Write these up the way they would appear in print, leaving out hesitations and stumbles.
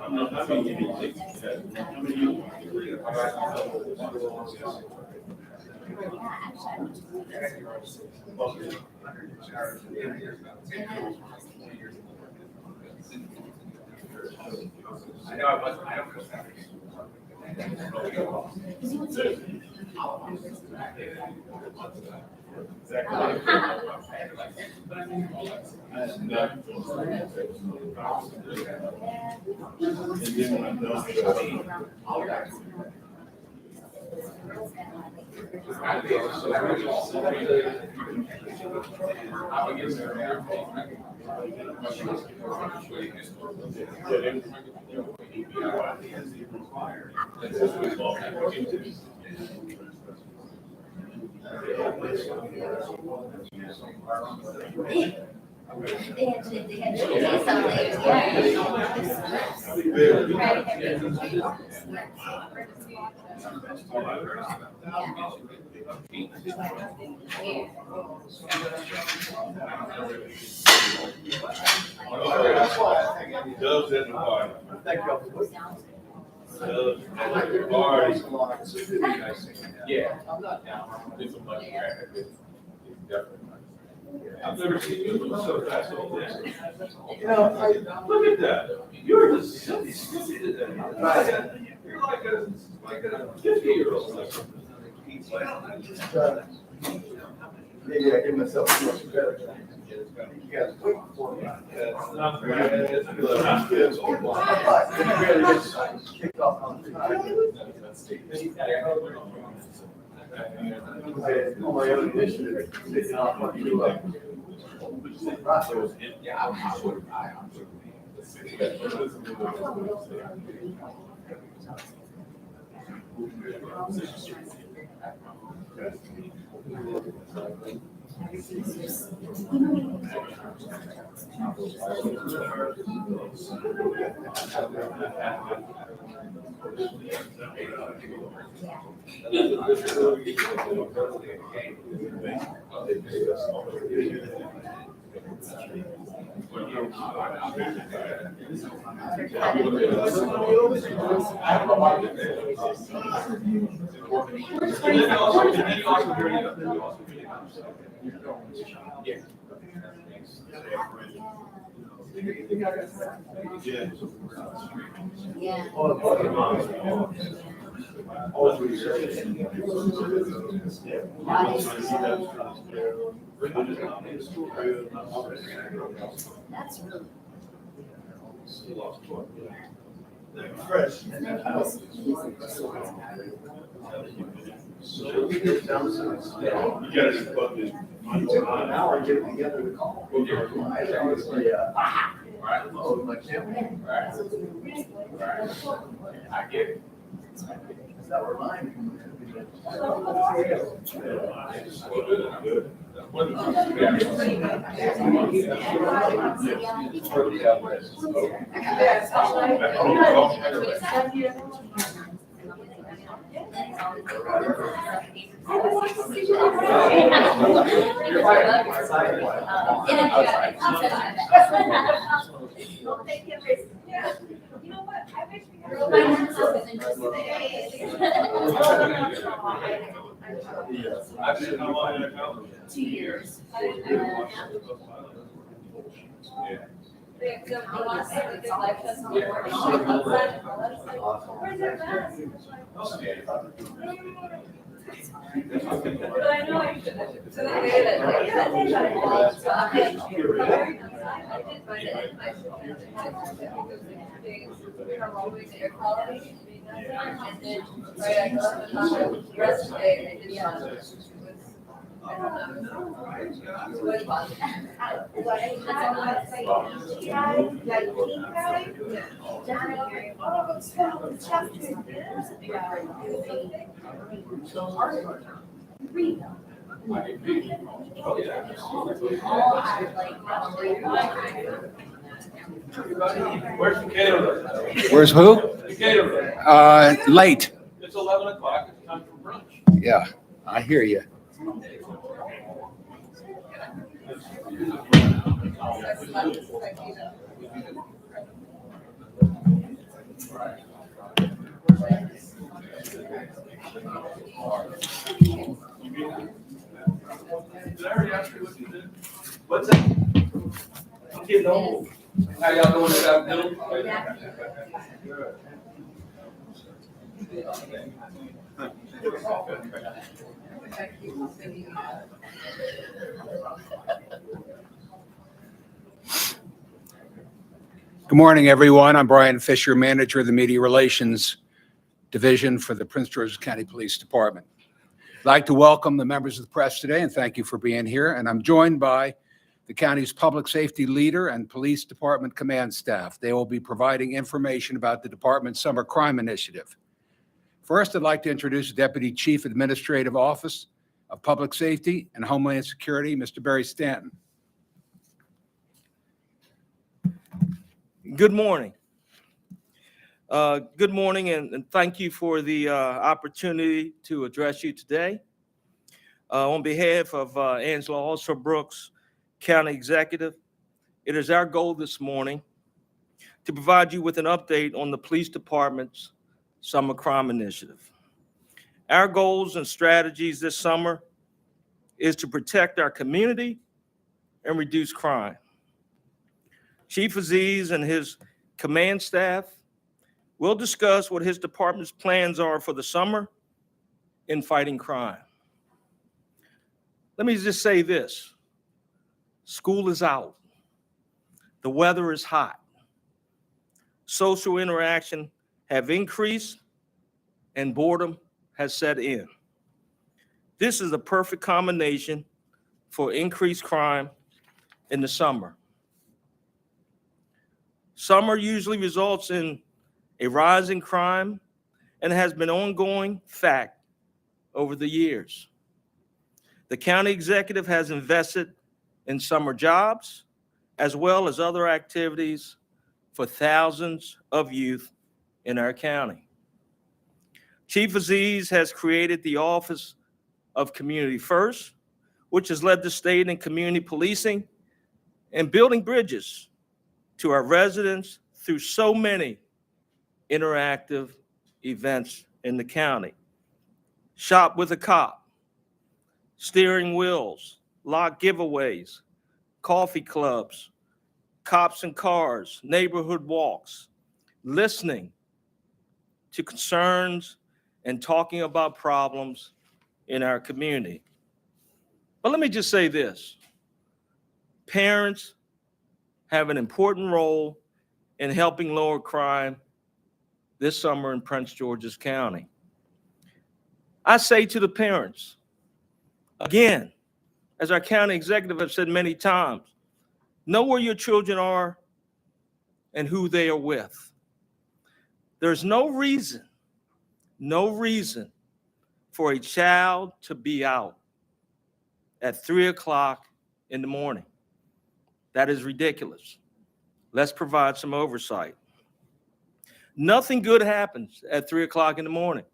I know I wasn't. I don't feel sorry. Doves at the party. Doves at the party. Yeah, I'm not down. It's a much better. I've never seen you look so fast on this. You know, Look at that. You're just silly today. You're like a 50-year-old. maybe I give myself too much credit. You guys wait for me. It's not bad. It's good. But you really just kicked off on time. On my own initiative, taking off what you do. Yeah, I would. Yeah. That's really. Fresh. And then he was. You gotta put this. Now we're getting together to call. I honestly, Right. oh, my camera. Right. Right. I get it. That reminds me. You know what? I wish we I've been how long in account? 2 years. Yeah. But I know I should. So that way that, yeah, I think I did find it. Air quality. And then, right, I got the rest of the day, I did some. I don't know. It was fun. Where's the caterer? Where's who? The caterer. Late. It's 11 o'clock. It's time for brunch. Yeah, I hear you. What's that? I'm getting old. How y'all doing this afternoon? Good morning, everyone. I'm Brian Fisher, manager of the Media Relations Division for the Prince George's County Police Department. I'd like to welcome the members of the press today and thank you for being here. And I'm joined by the county's public safety leader and police department command staff. They will be providing information about the department's summer crime initiative. First, I'd like to introduce Deputy Chief Administrative Office of Public Safety and Homeland Security, Mr. Barry Stanton. Good morning. Good morning, and thank you for the opportunity to address you today. On behalf of Angela Alston-Brooks, County Executive, it is our goal this morning to provide you with an update on the Police Department's Summer Crime Initiative. Our goals and strategies this summer is to protect our community and reduce crime. Chief Aziz and his command staff will discuss what his department's plans are for the summer in fighting crime. Let me just say this. School is out. The weather is hot. Social interaction have increased and boredom has set in. This is a perfect combination for increased crime in the summer. Summer usually results in a rise in crime and has been an ongoing fact over the years. The county executive has invested in summer jobs as well as other activities for thousands of youth in our county. Chief Aziz has created the Office of Community First, which has led the state in community policing and building bridges to our residents through so many interactive events in the county. Shop with a Cop, steering wheels, lot giveaways, coffee clubs, cops and cars, neighborhood walks, listening to concerns and talking about problems in our community. But let me just say this. Parents have an important role in helping lower crime this summer in Prince George's County. I say to the parents, again, as our county executive has said many times, know where your children are and who they are with. There's no reason for a child to be out at 3 o'clock in the morning. That is ridiculous. Let's provide some oversight. Nothing good happens at 3 o'clock in the morning.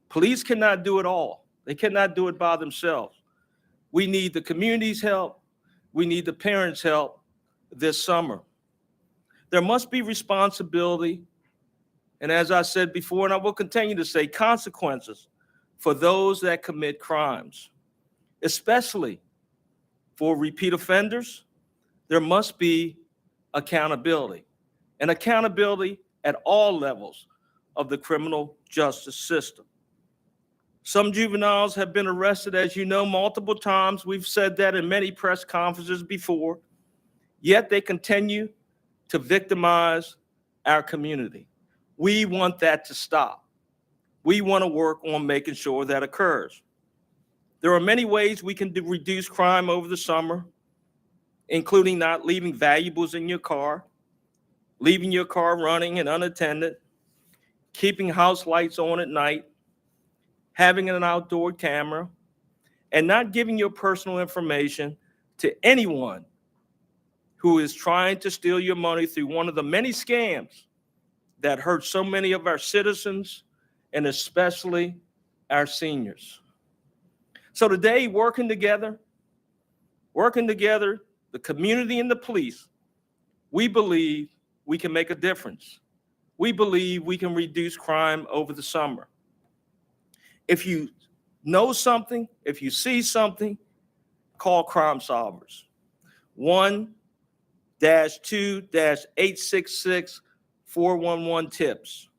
Police cannot do it all. They cannot do it by themselves. We need the community's help. We need the parents' help this summer. There must be responsibility, and as I said before, and I will continue to say, consequences for those that commit crimes, especially for repeat offenders. There must be accountability, and accountability at all levels of the criminal justice system. Some juveniles have been arrested, as you know, multiple times. We've said that in many press conferences before, yet they continue to victimize our community. We want that to stop. We want to work on making sure that occurs. There are many ways we can reduce crime over the summer, including not leaving valuables in your car, leaving your car running and unattended, keeping house lights on at night, having an outdoor camera, and not giving your personal information to anyone who is trying to steal your money through one of the many scams that hurt so many of our citizens and especially our seniors. So today, working together, the community and the police, we believe we can make a difference. We believe we can reduce crime over the summer. If you know something, if you see something, call Crime Solvers. 1-2-866-411 tips.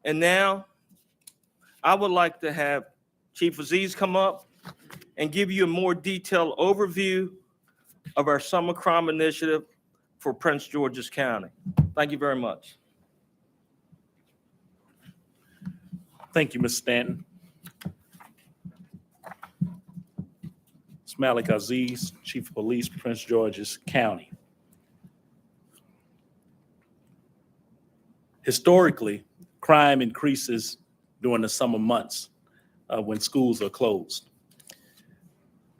And now I would like to have Chief Aziz come up and give you a more detailed overview of our summer crime initiative for Prince George's County. Thank you very much. Thank you, Mr. Stanton. Chief Malik Aziz, Chief of Police, Prince George's County. Historically, crime increases during the summer months when schools are closed.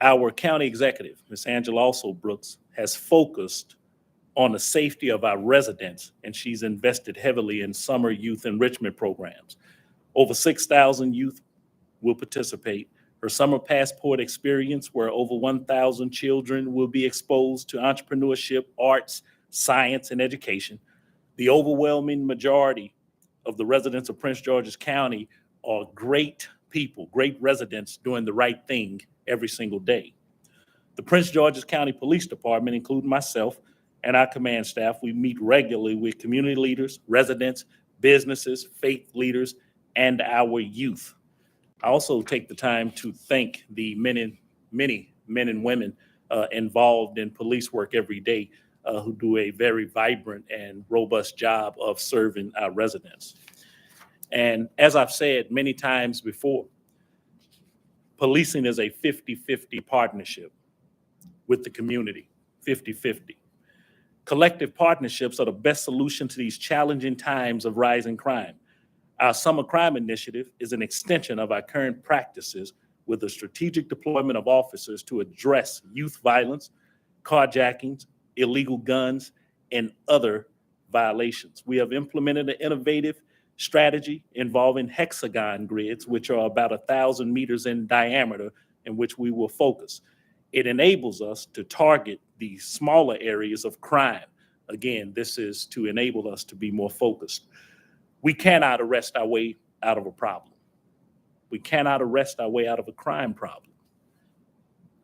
Our county executive, Ms. Angela Also Brooks, has focused on the safety of our residents, and she's invested heavily in summer youth enrichment programs. Over 6,000 youth will participate. Her summer passport experience, where over 1,000 children will be exposed to entrepreneurship, arts, science, and education. The overwhelming majority of the residents of Prince George's County are great people, great residents doing the right thing every single day. The Prince George's County Police Department, including myself and our command staff, we meet regularly with community leaders, residents, businesses, faith leaders, and our youth. I also take the time to thank the many men and women involved in police work every day who do a very vibrant and robust job of serving our residents. And as I've said many times before, policing is a 50-50 partnership with the community, 50-50. Collective partnerships are the best solution to these challenging times of rising crime. Our Summer Crime Initiative is an extension of our current practices with a strategic deployment of officers to address youth violence, carjackings, illegal guns, and other violations. We have implemented an innovative strategy involving hexagon grids, which are about 1,000 meters in diameter, in which we will focus. It enables us to target the smaller areas of crime. Again, this is to enable us to be more focused. We cannot arrest our way out of a problem. We cannot arrest our way out of a crime problem.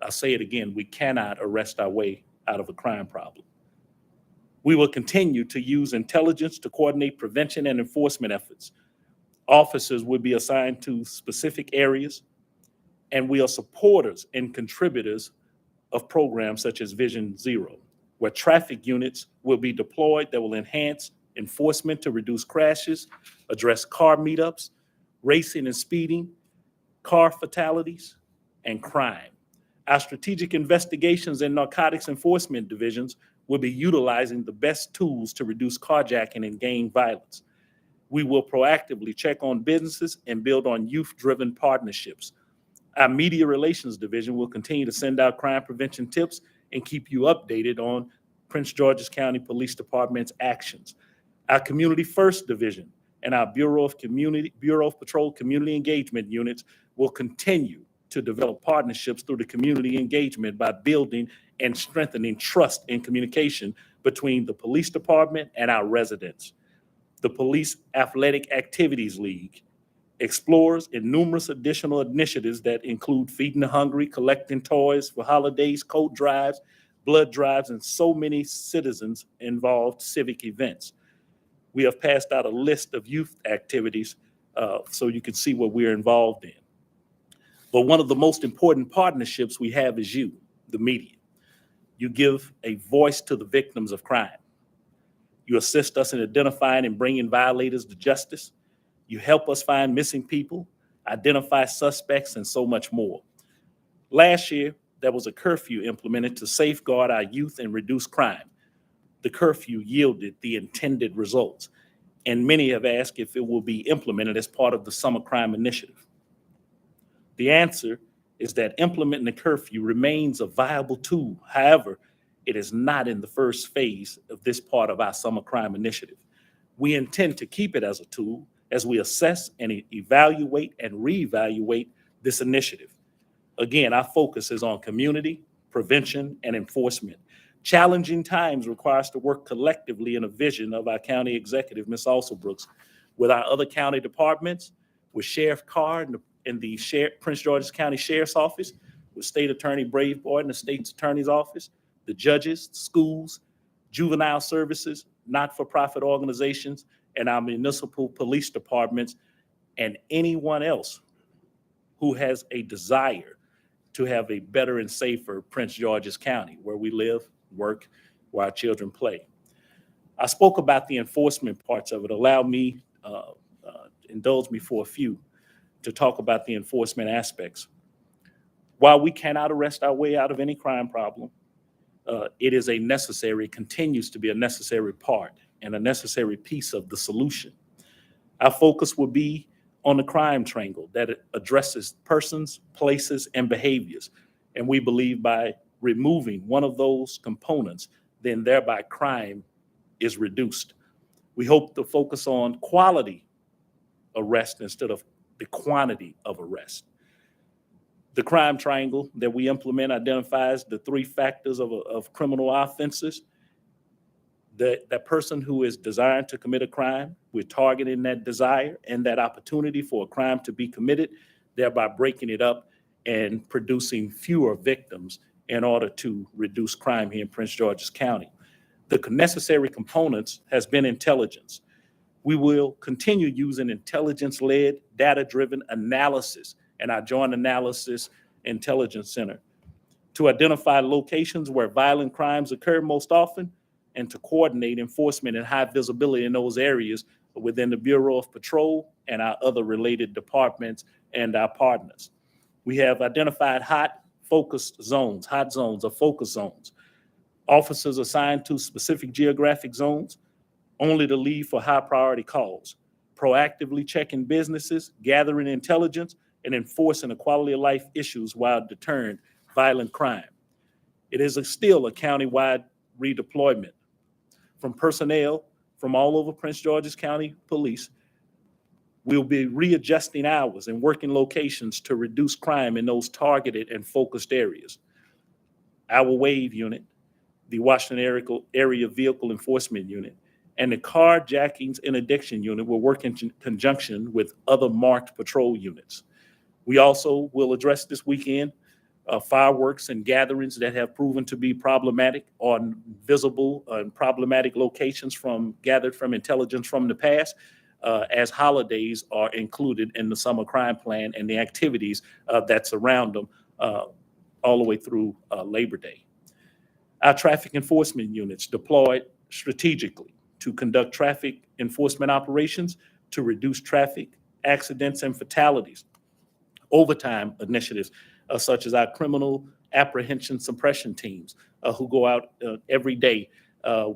I'll say it again, we cannot arrest our way out of a crime problem. We will continue to use intelligence to coordinate prevention and enforcement efforts. Officers will be assigned to specific areas, and we are supporters and contributors of programs such as Vision Zero, where traffic units will be deployed that will enhance enforcement to reduce crashes, address car meetups, racing and speeding, car fatalities, and crime. Our strategic investigations and narcotics enforcement divisions will be utilizing the best tools to reduce carjacking and gang violence. We will proactively check on businesses and build on youth-driven partnerships. Our media relations division will continue to send out crime prevention tips and keep you updated on Prince George's County Police Department's actions. Our Community First Division and our Bureau of Patrol Community Engagement units will continue to develop partnerships through the community engagement by building and strengthening trust and communication between the police department and our residents. The Police Athletic Activities League explores in numerous additional initiatives that include feeding the hungry, collecting toys for holidays, coat drives, blood drives, and so many citizens-involved civic events. We have passed out a list of youth activities so you can see what we're involved in. But one of the most important partnerships we have is you, the media. You give a voice to the victims of crime. You assist us in identifying and bringing violators to justice. You help us find missing people, identify suspects, and so much more. Last year, there was a curfew implemented to safeguard our youth and reduce crime. The curfew yielded the intended results, and many have asked if it will be implemented as part of the Summer Crime Initiative. The answer is that implementing the curfew remains a viable tool. However, it is not in the first phase of this part of our Summer Crime Initiative. We intend to keep it as a tool as we assess and evaluate and reevaluate this initiative. Again, our focus is on community, prevention, and enforcement. Challenging times require us to work collectively in a vision of our county executive, Ms. Also Brooks, with our other county departments, with Sheriff Carr and the Prince George's County Sheriff's Office, with State Attorney Braveboy and the State's Attorney's Office, the judges, schools, juvenile services, not-for-profit organizations, and our municipal police departments, and anyone else who has a desire to have a better and safer Prince George's County, where we live, work, where our children play. I spoke about the enforcement parts of it. Allow me, indulge me for a few, to talk about the enforcement aspects. While we cannot arrest our way out of any crime problem, it is a necessary, continues to be a necessary part and a necessary piece of the solution. Our focus will be on the crime triangle that addresses persons, places, and behaviors. And we believe by removing one of those components, then thereby crime is reduced. We hope to focus on quality arrest instead of the quantity of arrest. The crime triangle that we implement identifies the three factors of criminal offenses. That person who is desiring to commit a crime, we're targeting that desire and that opportunity for a crime to be committed, thereby breaking it up and producing fewer victims in order to reduce crime here in Prince George's County. The necessary components has been intelligence. We will continue using intelligence-led, data-driven analysis in our Joint Analysis Intelligence Center to identify locations where violent crimes occur most often and to coordinate enforcement and high visibility in those areas within the Bureau of Patrol and our other related departments and our partners. We have identified hot zones or focus zones. Officers assigned to specific geographic zones only to leave for high priority calls, proactively checking businesses, gathering intelligence, and enforcing the quality of life issues while deterring violent crime. It is still a countywide redeployment from personnel from all over Prince George's County Police. We'll be readjusting hours and working locations to reduce crime in those targeted and focused areas. Our WAVE unit, the Washington Area Vehicle Enforcement Unit, and the Carjackings Interdiction Unit will work in conjunction with other marked patrol units. We also will address this weekend fireworks and gatherings that have proven to be problematic or visible in problematic locations gathered from intelligence from the past, as holidays are included in the summer crime plan and the activities that surround them all the way through Labor Day. Our traffic enforcement units deployed strategically to conduct traffic enforcement operations to reduce traffic accidents and fatalities. Overtime initiatives such as our criminal apprehension suppression teams who go out every day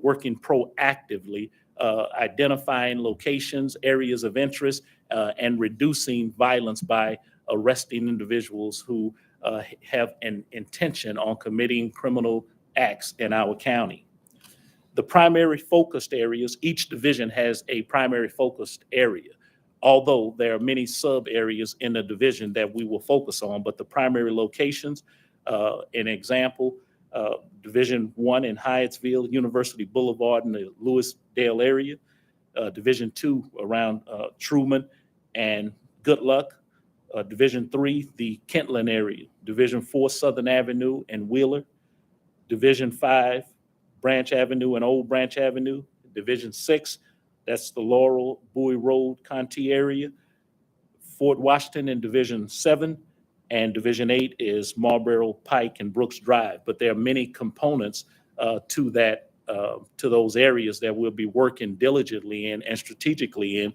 working proactively, identifying locations, areas of interest, and reducing violence by arresting individuals who have an intention on committing criminal acts in our county. The primary focused areas, each division has a primary focused area, although there are many sub areas in the division that we will focus on, but the primary locations, an example, Division 1 in Hyattsville, University Boulevard in the Lewisdale area, Division 2 around Truman and Good Luck, Division 3, the Kentland area, Division 4, Southern Avenue and Wheeler, Division 5, Branch Avenue and Old Branch Avenue, Division 6, that's the Laurel, Bowie Road, Contee area, Fort Washington in Division 7, and Division 8 is Marlboro Pike and Brooks Drive. But there are many components to those areas that we'll be working diligently in and strategically in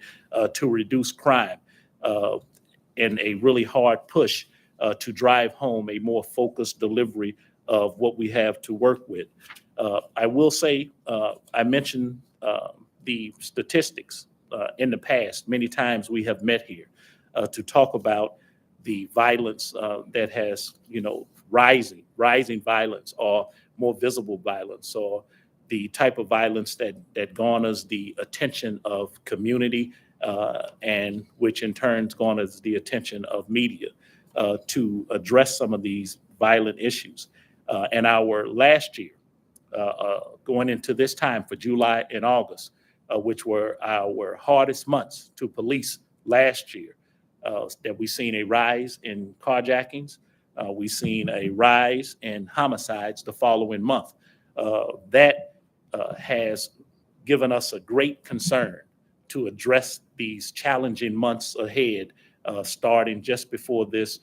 to reduce crime and a really hard push to drive home a more focused delivery of what we have to work with. I will say, I mentioned the statistics in the past. Many times we have met here to talk about the violence that has, rising violence or more visible violence, or the type of violence that garners the attention of community and which in turn garners the attention of media to address some of these violent issues. And our last year, going into this time for July and August, which were our hardest months to police last year, that we've seen a rise in carjackings, We've seen a rise in homicides the following month. That has given us a great concern to address these challenging months ahead, starting just before this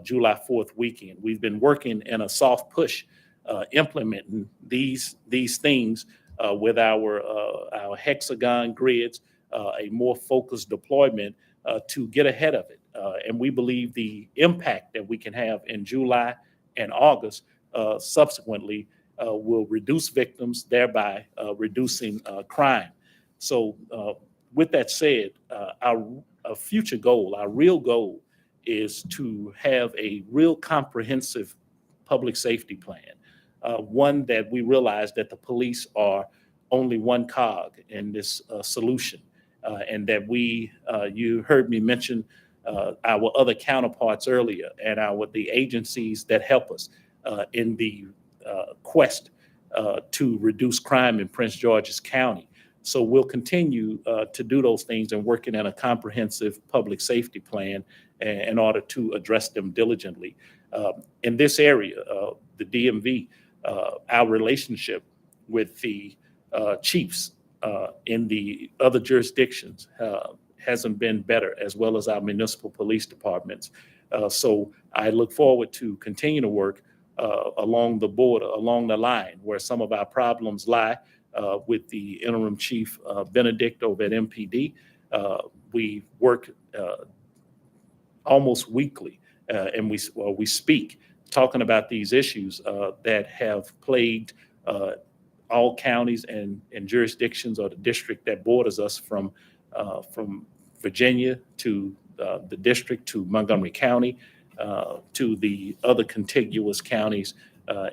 July 4th weekend. We've been working in a soft push, implementing these things with our hexagon grids, a more focused deployment to get ahead of it. And we believe the impact that we can have in July and August subsequently will reduce victims, thereby reducing crime. So with that said, our future goal, our real goal, is to have a real comprehensive public safety plan, one that we realize that the police are only one cog in this solution, and that you heard me mention our other counterparts earlier, and the agencies that help us in the quest to reduce crime in Prince George's County. So we'll continue to do those things and working in a comprehensive public safety plan in order to address them diligently. In this area, the DMV, our relationship with the chiefs in the other jurisdictions hasn't been better, as well as our municipal police departments. So I look forward to continue to work along the border, along the line where some of our problems lie, with the interim chief Benedict over at MPD. We work almost weekly, and we speak, talking about these issues that have plagued all counties and jurisdictions, or the district that borders us from Virginia to the district, to Montgomery County, to the other contiguous counties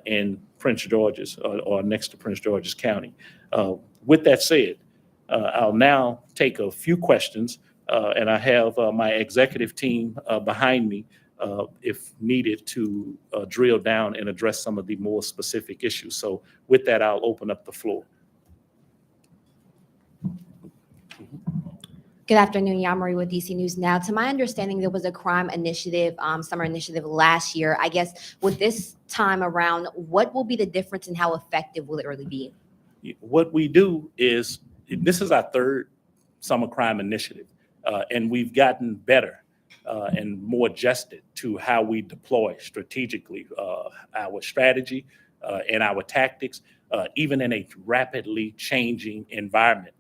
in Prince George's or next to Prince George's County. With that said, I'll now take a few questions, and I have my executive team behind me if needed to drill down and address some of the more specific issues. So with that, I'll open up the floor. Good afternoon, Yamari with DC News Now. To my understanding, there was a crime initiative, summer initiative last year. I guess with this time around, what will be the difference and how effective will it really be? What we do is, this is our third summer crime initiative, and we've gotten better and more adjusted to how we deploy strategically our strategy and our tactics, even in a rapidly changing environment.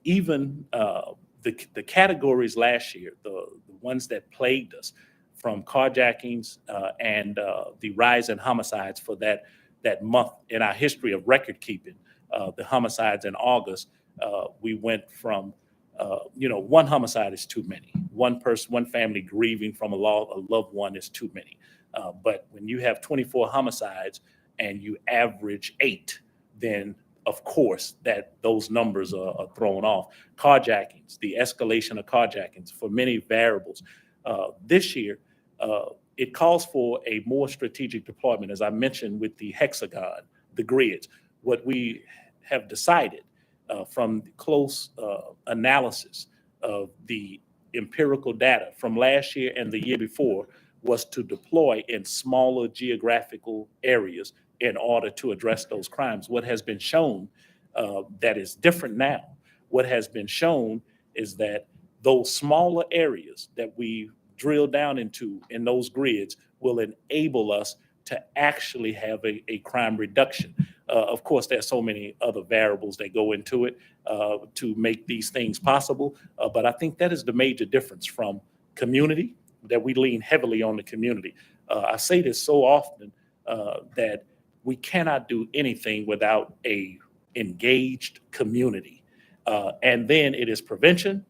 Even the categories last year, the ones that plagued us, from carjackings and the rise in homicides for that month in our history of record keeping, the homicides in August, we went from, one homicide is too many. One person, one family grieving from a loved one is too many. But when you have 24 homicides and you average 8, then of course that those numbers are thrown off. Carjackings, the escalation of carjackings for many variables. This year, it calls for a more strategic deployment, as I mentioned, with the hexagon, the grids. What we have decided from the close analysis of the empirical data from last year and the year before was to deploy in smaller geographical areas in order to address those crimes. What has been shown that is different now, what has been shown is that those smaller areas that we drill down into in those grids will enable us to actually have a crime reduction. Of course, there's so many other variables that go into it to make these things possible, but I think that is the major difference from community, that we lean heavily on the community. I say this so often that we cannot do anything without a engaged community. And then it is prevention,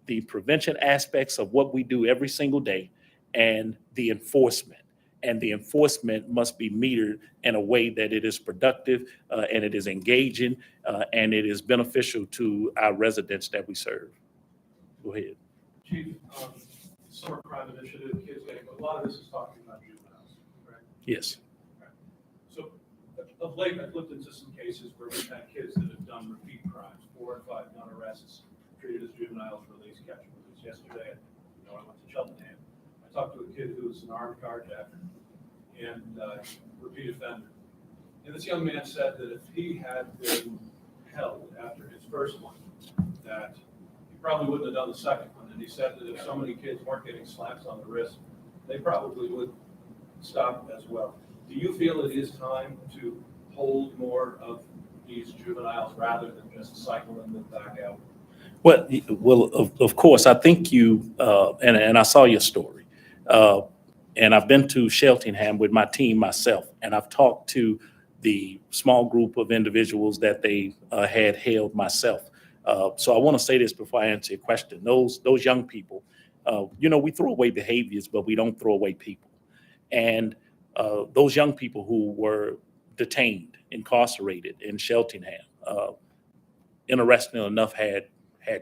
the prevention aspects of what we do every single day, and the enforcement. And the enforcement must be metered in a way that it is productive and it is engaging and it is beneficial to our residents that we serve. Go ahead. Chief, summer crime initiative, kids getting, a lot of this is talking about juveniles, right? Yes. So of late, I've looked into some cases where we've had kids that have done repeat crimes, 4 and 5 non-arrests, treated as juveniles, released, catch and release. Yesterday, I went to Cheltenham. I talked to a kid who was an armed carjacker and repeat offender. And this young man said that if he had been held after his first one, that he probably wouldn't have done the second one. And he said that if so many kids weren't getting slaps on the wrist, they probably would stop as well. Do you feel it is time to hold more of these juveniles rather than just cycling them back out? Well, of course, I think you, and I saw your story. And I've been to Cheltenham with my team myself, and I've talked to the small group of individuals that they had held myself. So I want to say this before I answer your question. Those young people, we throw away behaviors, but we don't throw away people. And those young people who were detained, incarcerated in Cheltenham, interestingly enough, had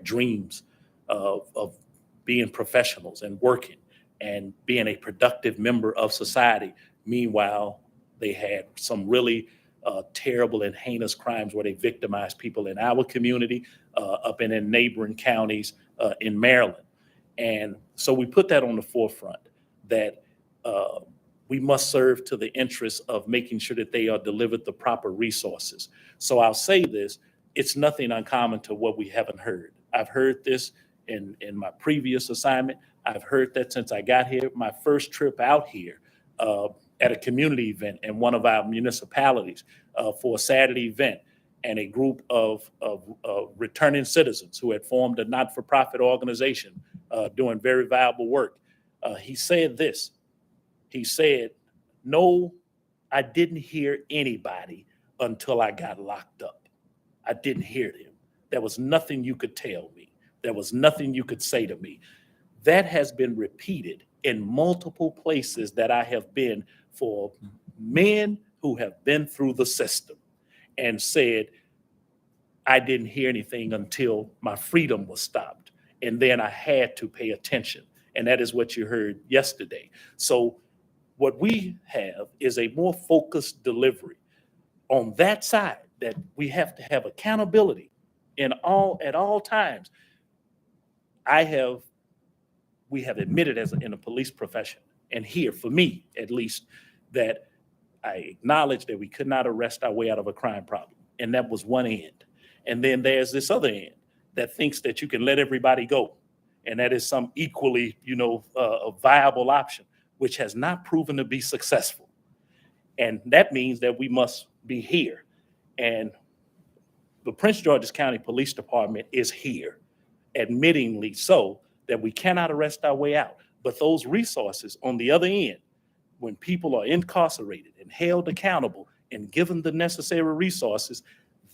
dreams of being professionals and working and being a productive member of society. Meanwhile, they had some really terrible and heinous crimes where they victimized people in our community, up in neighboring counties in Maryland. And so we put that on the forefront, that we must serve to the interests of making sure that they are delivered the proper resources. So I'll say this, it's nothing uncommon to what we haven't heard. I've heard this in my previous assignment. I've heard that since I got here. My first trip out here at a community event in one of our municipalities for a Saturday event, and a group of returning citizens who had formed a not-for-profit organization doing very valuable work. He said this. He said, "No, I didn't hear anybody until I got locked up. I didn't hear them. There was nothing you could tell me. There was nothing you could say to me." That has been repeated in multiple places that I have been for men who have been through the system and said, "I didn't hear anything until my freedom was stopped. And then I had to pay attention." And that is what you heard yesterday. So what we have is a more focused delivery on that side, that we have to have accountability at all times. We have admitted in a police profession, and here for me at least, that I acknowledge that we could not arrest our way out of a crime problem. And that was one end. And then there's this other end that thinks that you can let everybody go. And that is some equally, a viable option, which has not proven to be successful. And that means that we must be here. And the Prince George's County Police Department is here, admittingly so, that we cannot arrest our way out. But those resources on the other end, when people are incarcerated and held accountable and given the necessary resources,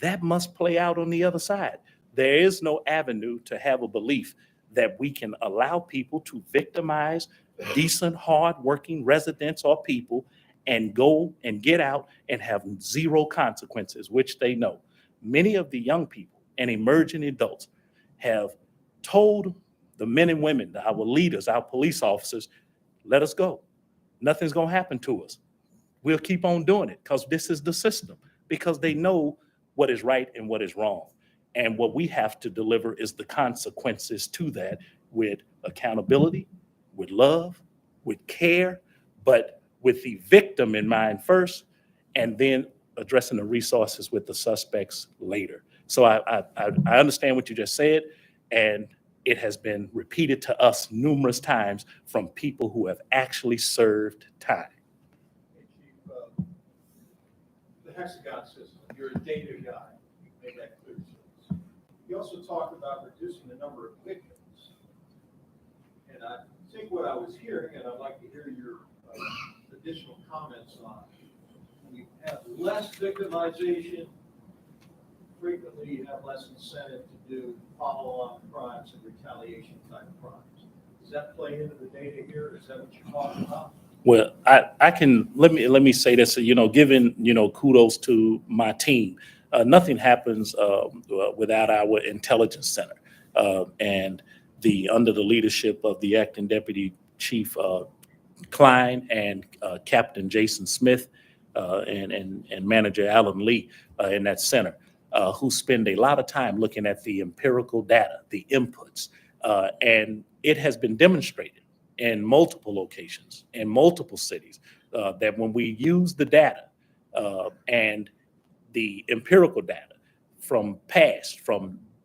that must play out on the other side. There is no avenue to have a belief that we can allow people to victimize decent, hardworking residents or people and go and get out and have zero consequences, which they know. Many of the young people and emerging adults have told the men and women, our leaders, our police officers, let us go. Nothing's going to happen to us. We'll keep on doing it because this is the system, because they know what is right and what is wrong. And what we have to deliver is the consequences to that, with accountability, with love, with care, but with the victim in mind first, and then addressing the resources with the suspects later. So I understand what you just said, and it has been repeated to us numerous times from people who have actually served time. Hey, Chief, the hexagon system, you're a data guy. You made that clear to us. You also talked about reducing the number of victims. And I think what I was hearing, and I'd like to hear your additional comments on, we have less victimization. Frequently, you have less incentive to do follow-on crimes and retaliation type crimes. Does that play into the data here? Is that what you're talking about? Well, I can, let me say this, giving, kudos to my team. Nothing happens without our intelligence center, and under the leadership of the acting deputy chief Klein and Captain Jason Smith and manager Alan Lee in that center, who spend a lot of time looking at the empirical data, the inputs, and it has been demonstrated in multiple locations, in multiple cities, that when we use the data and the empirical data from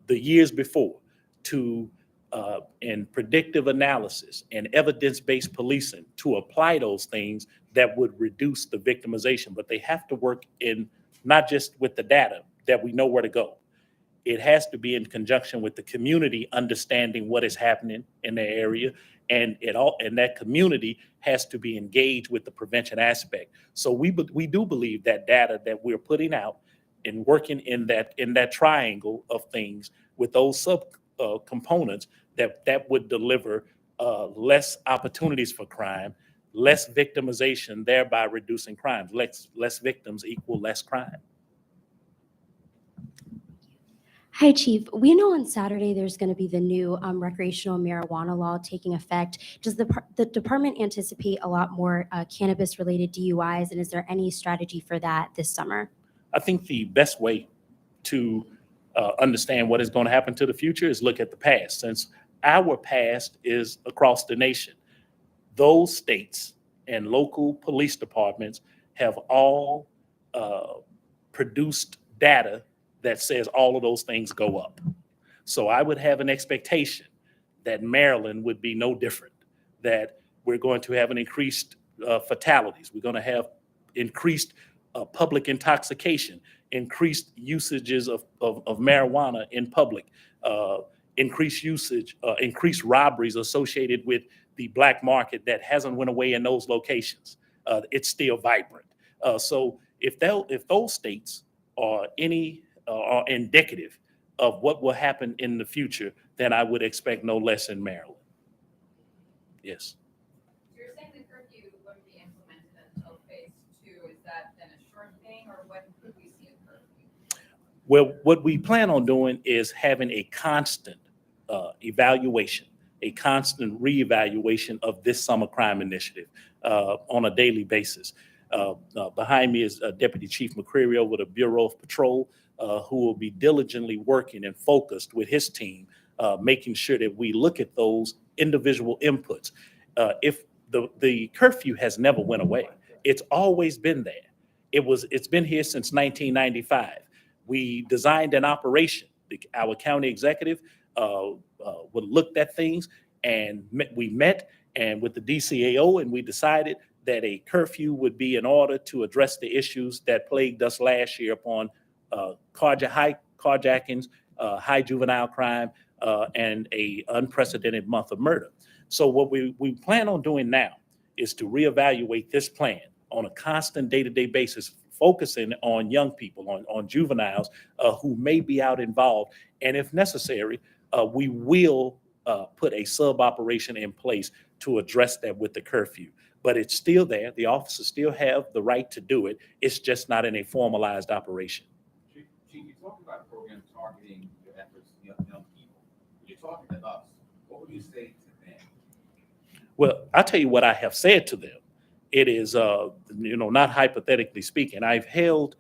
the years before to in predictive analysis and evidence-based policing to apply those things that would reduce the victimization. But they have to work in not just with the data that we know where to go. It has to be in conjunction with the community understanding what is happening in their area, and that community has to be engaged with the prevention aspect. So we do believe that data that we're putting out and working in that triangle of things with those sub components that would deliver less opportunities for crime, less victimization, thereby reducing crimes. Less victims equal less crime. Hi, Chief. We know on Saturday there's going to be the new recreational marijuana law taking effect. Does the department anticipate a lot more cannabis-related DUIs, and is there any strategy for that this summer? I think the best way to understand what is going to happen to the future is look at the past. Since our past is across the nation, those states and local police departments have all produced data that says all of those things go up. So I would have an expectation that Maryland would be no different, that we're going to have an increased fatalities. We're going to have increased public intoxication, increased usages of marijuana in public, increased usage, increased robberies associated with the black market that hasn't went away in those locations. It's still vibrant. So if those states are indicative of what will happen in the future, then I would expect no less in Maryland. Yes. So you're saying the curfew wouldn't be implemented until phase 2. Is that then a short thing, or when could we see a curfew? Well, what we plan on doing is having a constant evaluation, a constant reevaluation of this summer crime initiative on a daily basis. Behind me is Deputy Chief McCreary over the Bureau of Patrol, who will be diligently working and focused with his team, making sure that we look at those individual inputs. If the curfew has never went away, it's always been there. It's been here since 1995. We designed an operation. Our county executive would look at things, and we met and with the DCAO, and we decided that a curfew would be in order to address the issues that plagued us last year upon high carjackings, high juvenile crime, and a unprecedented month of murder. So what we plan on doing now is to reevaluate this plan on a constant day-to-day basis, focusing on young people, on juveniles who may be out involved. And if necessary, we will put a sub-operation in place to address that with the curfew. But it's still there. The officers still have the right to do it. It's just not in a formalized operation. Chief, you talked about a program targeting your efforts to young people. You're talking to us. What would you say to them? Well, I'll tell you what I have said to them. It is, not hypothetically speaking. I've held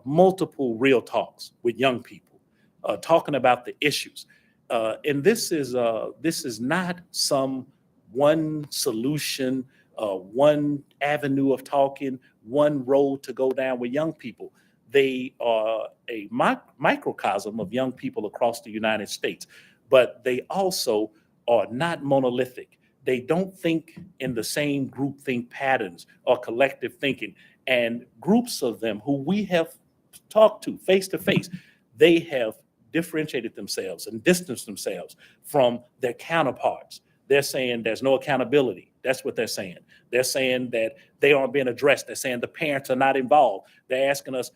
multiple real talks with young people, talking about the issues. And this is not some one solution, one avenue of talking, one road to go down with young people. They are a microcosm of young people across the United States, but they also are not monolithic. They don't think in the same groupthink patterns or collective thinking. And groups of them who we have talked to face, they have differentiated themselves and distanced themselves from their counterparts. They're saying there's no accountability. That's what they're saying. They're saying that they aren't being addressed. They're saying the parents are not involved. They're asking us,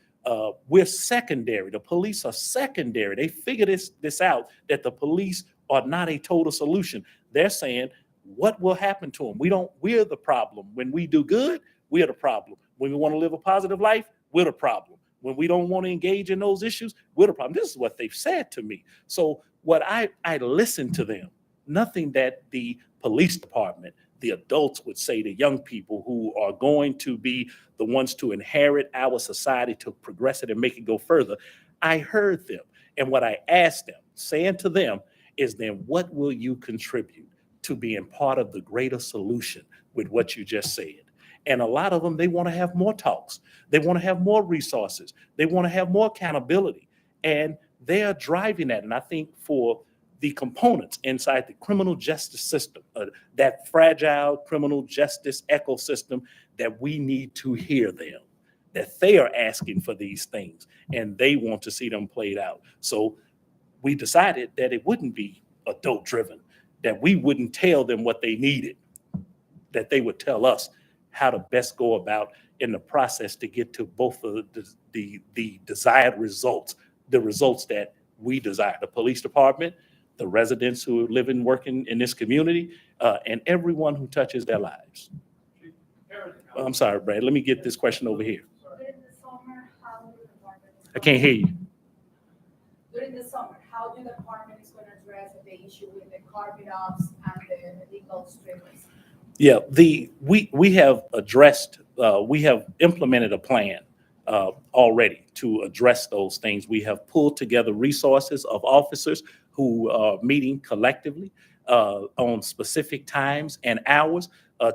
we're secondary. The police are secondary. They figure this out, that the police are not a total solution. They're saying, what will happen to them? We're the problem. When we do good, we're the problem. When we want to live a positive life, we're the problem. When we don't want to engage in those issues, we're the problem. This is what they've said to me. So what I listen to them, nothing that the police department, the adults would say to young people who are going to be the ones to inherit our society, to progress it and make it go further. I heard them. And what I asked them, saying to them, is then what will you contribute to being part of the greater solution with what you just said. And a lot of them, they want to have more talks. They want to have more resources. They want to have more accountability. And they are driving that. And I think for the components inside the criminal justice system, that fragile criminal justice ecosystem, that we need to hear them, that they are asking for these things and they want to see them played out. So we decided that it wouldn't be adult driven, that we wouldn't tell them what they needed, that they would tell us how to best go about in the process to get to both of the desired results, the results that we desire, the police department, the residents who live and work in this community, and everyone who touches their lives. I'm sorry, Brad, let me get this question over here. During the summer, how do the department? I can't hear you. During the summer, how do the department is going to address the issue with the carpet offs and the legal strippers? Yeah, we have addressed, we have implemented a plan already to address those things. We have pulled together resources of officers who are meeting collectively on specific times and hours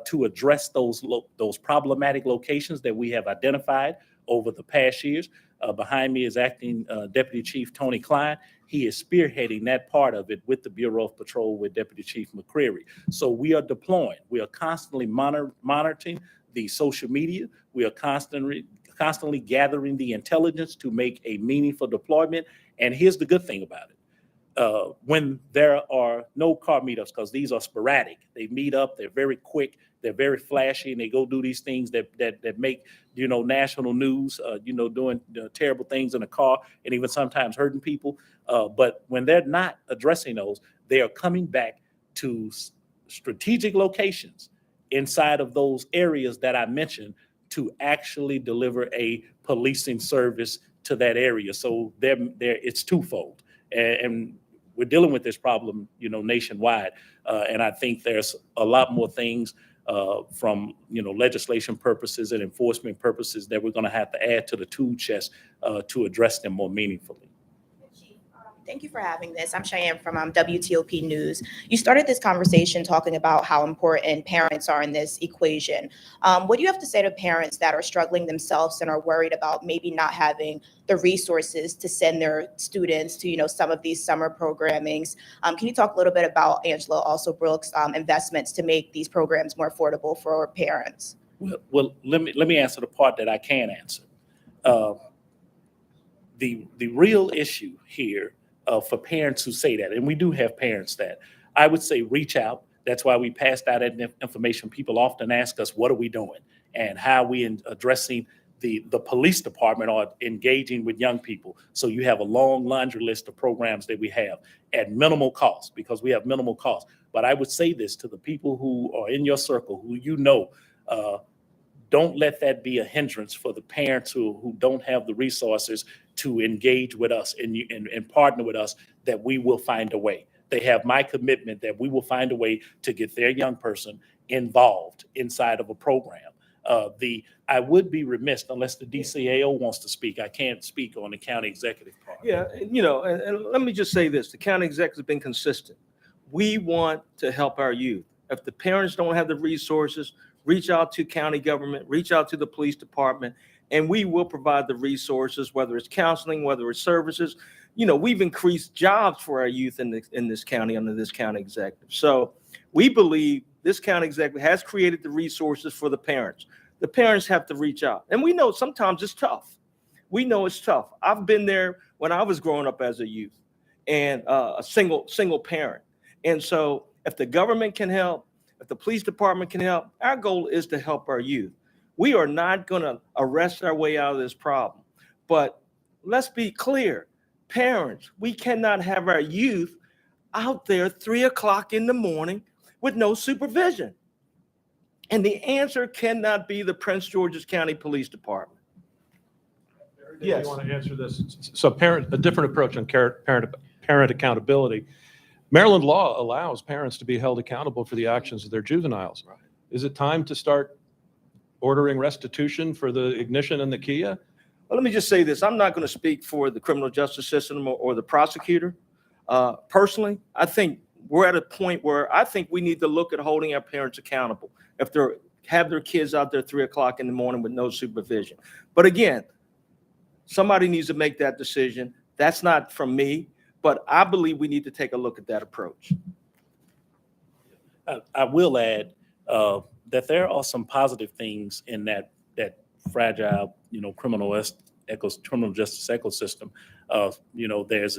to address those problematic locations that we have identified over the past years. Behind me is Acting Deputy Chief Tony Klein. He is spearheading that part of it with the Bureau of Patrol with Deputy Chief McCreary. So we are deploying. We are constantly monitoring the social media. We are constantly gathering the intelligence to make a meaningful deployment. And here's the good thing about it. When there are no car meetups, because these are sporadic, they meet up, they're very quick, they're very flashy, and they go do these things that make, national news, doing terrible things in a car and even sometimes hurting people. But when they're not addressing those, they are coming back to strategic locations inside of those areas that I mentioned to actually deliver a policing service to that area. So it's twofold. And we're dealing with this problem, nationwide. And I think there's a lot more things from, legislation purposes and enforcement purposes that we're going to have to add to the tool chest to address them more meaningfully. Thank you for having this. I'm Cheyenne from WTOP News. You started this conversation talking about how important parents are in this equation. What do you have to say to parents that are struggling themselves and are worried about maybe not having the resources to send their students to, some of these summer programmings? Can you talk a little bit about Angela also Brooks' investments to make these programs more affordable for parents? Well, let me answer the part that I can answer. The real issue here for parents who say that, and we do have parents that, I would say reach out. That's why we passed out that information. People often ask us, what are we doing? And how are we addressing the police department or engaging with young people? So you have a long laundry list of programs that we have at minimal cost, because we have minimal cost. But I would say this to the people who are in your circle, who don't let that be a hindrance for the parents who don't have the resources to engage with us and partner with us, that we will find a way. They have my commitment that we will find a way to get their young person involved inside of a program. I would be remiss unless the DCAO wants to speak. I can't speak on the county executive part. Yeah, and let me just say this. The county executive has been consistent. We want to help our youth. If the parents don't have the resources, reach out to county government, reach out to the police department, and we will provide the resources, whether it's counseling, whether it's services. We've increased jobs for our youth in this county under this county executive. So we believe this county executive has created the resources for the parents. The parents have to reach out. And we know sometimes it's tough. We know it's tough. I've been there when I was growing up as a youth and a single parent. And so if the government can help, if the police department can help, our goal is to help our youth. We are not going to arrest our way out of this problem. But let's be clear, parents, we cannot have our youth out there 3 o'clock in the morning with no supervision. And the answer cannot be the Prince George's County Police Department. Yes. You want to answer this? So a different approach on parent accountability. Maryland law allows parents to be held accountable for the actions of their juveniles. Right. Is it time to start ordering restitution for the ignition and the Kia? Well, let me just say this. I'm not going to speak for the criminal justice system or the prosecutor. Personally, I think we're at a point where I think we need to look at holding our parents accountable if they have their kids out there 3 o'clock in the morning with no supervision. But again, somebody needs to make that decision. That's not from me, but I believe we need to take a look at that approach. I will add that there are some positive things in that fragile, criminal justice ecosystem. There's,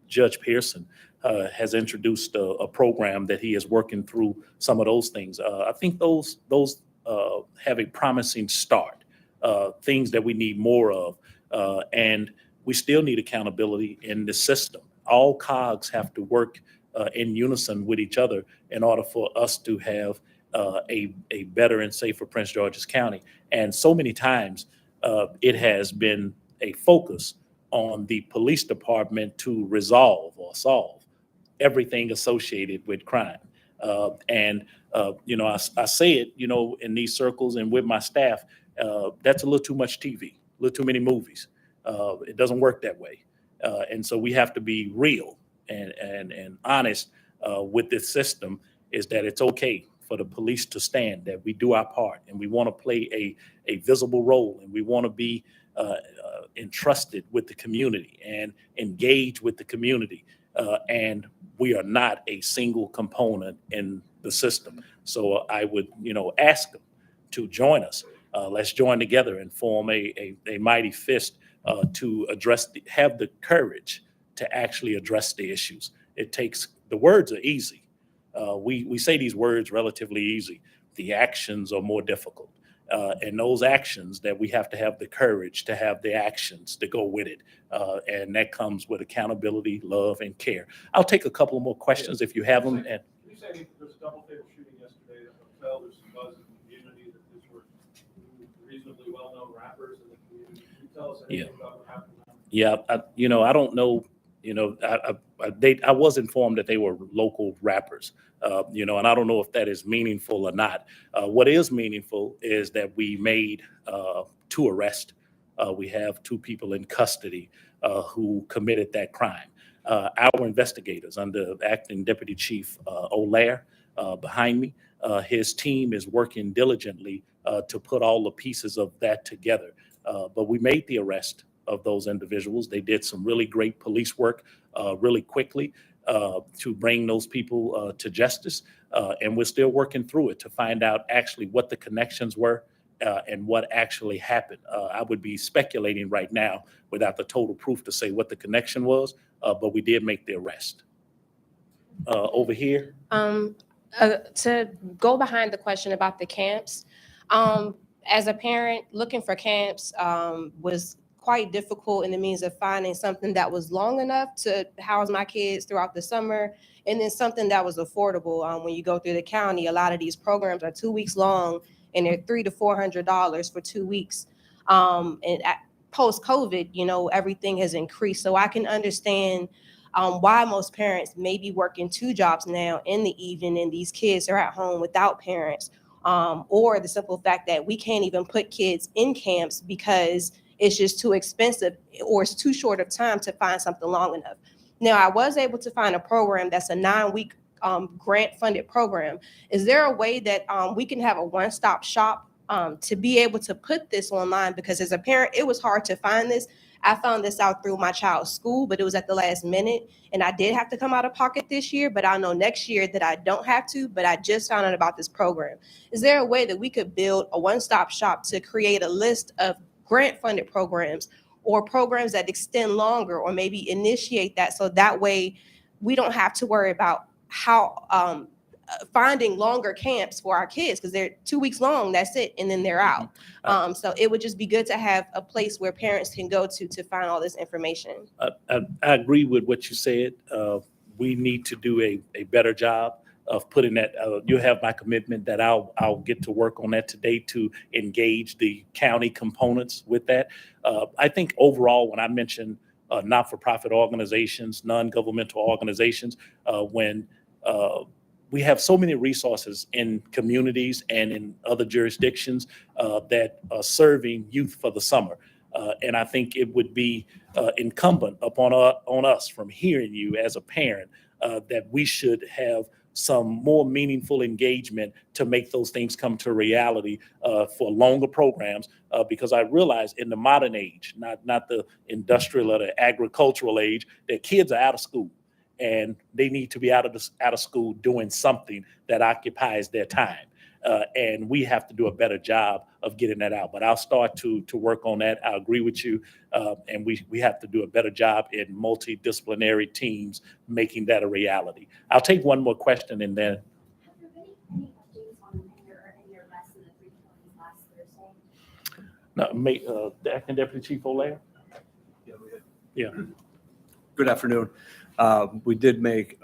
Judge Pearson has introduced a program that he is working through some of those things. I think those have a promising start, things that we need more of. And we still need accountability in the system. All cogs have to work in unison with each other in order for us to have a better and safer Prince George's County. And so many times it has been a focus on the police department to resolve or solve everything associated with crime. I say it, in these circles and with my staff, that's a little too much TV, a little too many movies. It doesn't work that way. And so we have to be real and honest with this system, is that it's okay for the police to stand, that we do our part, and we want to play a visible role, and we want to be entrusted with the community and engage with the community. And we are not a single component in the system. So I would, ask them to join us. Let's join together and form a mighty fist to have the courage to actually address the issues. The words are easy. We say these words relatively easy. The actions are more difficult. And those actions that we have to have the courage to have the actions to go with it. And that comes with accountability, love, and care. I'll take a couple more questions if you have them. And You say there's a double fatal shooting yesterday that fell. There's some buzz in the community that these were reasonably well-known rappers in the community. Can you tell us anything about what happened? yeah, I don't know. I was informed that they were local rappers, and I don't know if that is meaningful or not. What is meaningful is that we made 2 arrests. We have 2 people in custody who committed that crime. Our investigators under Acting Deputy Chief O'Lair behind me, his team is working diligently to put all the pieces of that together. But we made the arrest of those individuals. They did some really great police work really quickly to bring those people to justice. And we're still working through it to find out actually what the connections were and what actually happened. I would be speculating right now without the total proof to say what the connection was, but we did make the arrest. Over here. To go behind the question about the camps, as a parent, looking for camps was quite difficult in the means of finding something that was long enough to house my kids throughout the summer, and then something that was affordable. When you go through the county, a lot of these programs are 2 weeks long, and they're $300 to $400 for 2 weeks. And post-COVID, everything has increased. So I can understand why most parents may be working 2 jobs now in the evening, and these kids are at home without parents, or the simple fact that we can't even put kids in camps because it's just too expensive or it's too short of time to find something long enough. Now, I was able to find a program that's a 9-week grant-funded program. Is there a way that we can have a one-stop shop to be able to put this online? Because as a parent, it was hard to find this. I found this out through my child's school, but it was at the last minute, and I did have to come out of pocket this year, but I know next year that I don't have to, but I just found out about this program. Is there a way that we could build a one-stop shop to create a list of grant-funded programs or programs that extend longer, or maybe initiate that so that way we don't have to worry about how finding longer camps for our kids, because they're 2 weeks long, that's it, and then they're out. So it would just be good to have a place where parents can go to find all this information. I agree with what you said. We need to do a better job of putting that. You have my commitment that I'll get to work on that today to engage the county components with that. I think overall, when I mention not-for-profit organizations, non-governmental organizations, when we have so many resources in communities and in other jurisdictions that are serving youth for the summer. And I think it would be incumbent upon us from hearing you as a parent that we should have some more meaningful engagement to make those things come to reality for longer programs, because I realize in the modern age, not the industrial or the agricultural age, that kids are out of school and they need to be out of school doing something that occupies their time. And we have to do a better job of getting that out. But I'll start to work on that. I agree with you. And we have to do a better job in multidisciplinary teams making that a reality. I'll take one more question and then. Have there been any updates on your lesson at 320 last Thursday? No, the acting deputy chief Olaire? Yeah. Good afternoon. We did make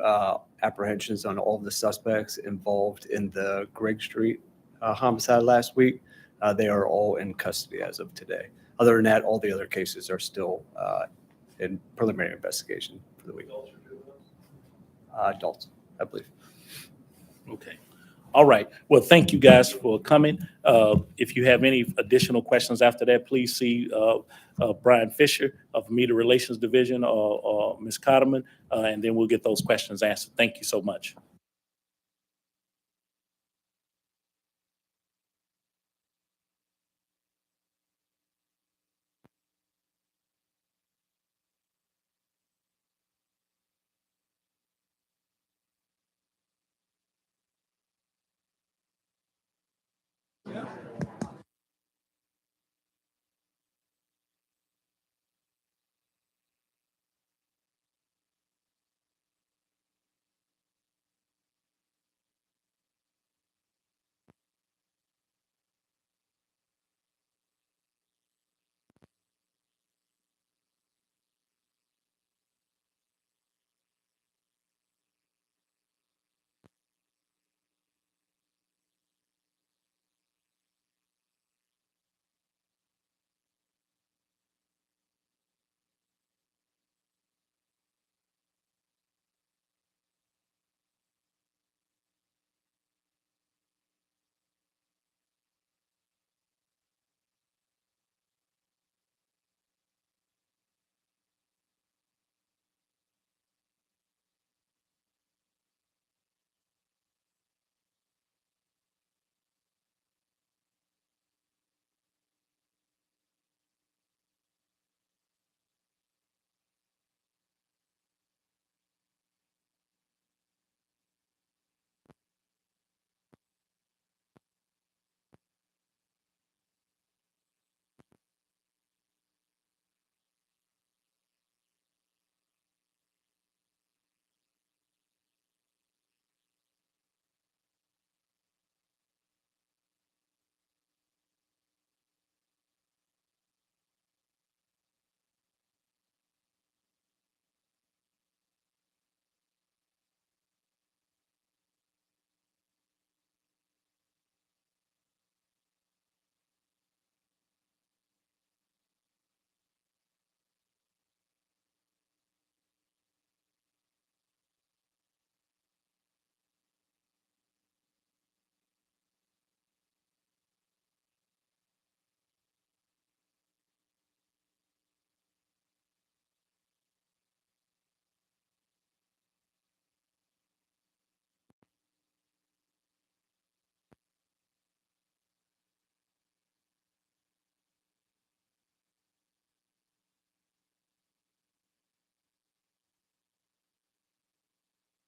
apprehensions on all of the suspects involved in the Greg Street homicide last week. They are all in custody as of today. Other than that, all the other cases are still in preliminary investigation for the week. Adults, I believe. Okay. All right. Well, thank you guys for coming. If you have any additional questions after that, please see Brian Fisher of Media Relations Division or Ms. Cotterman, and then we'll get those questions answered. Thank you so much.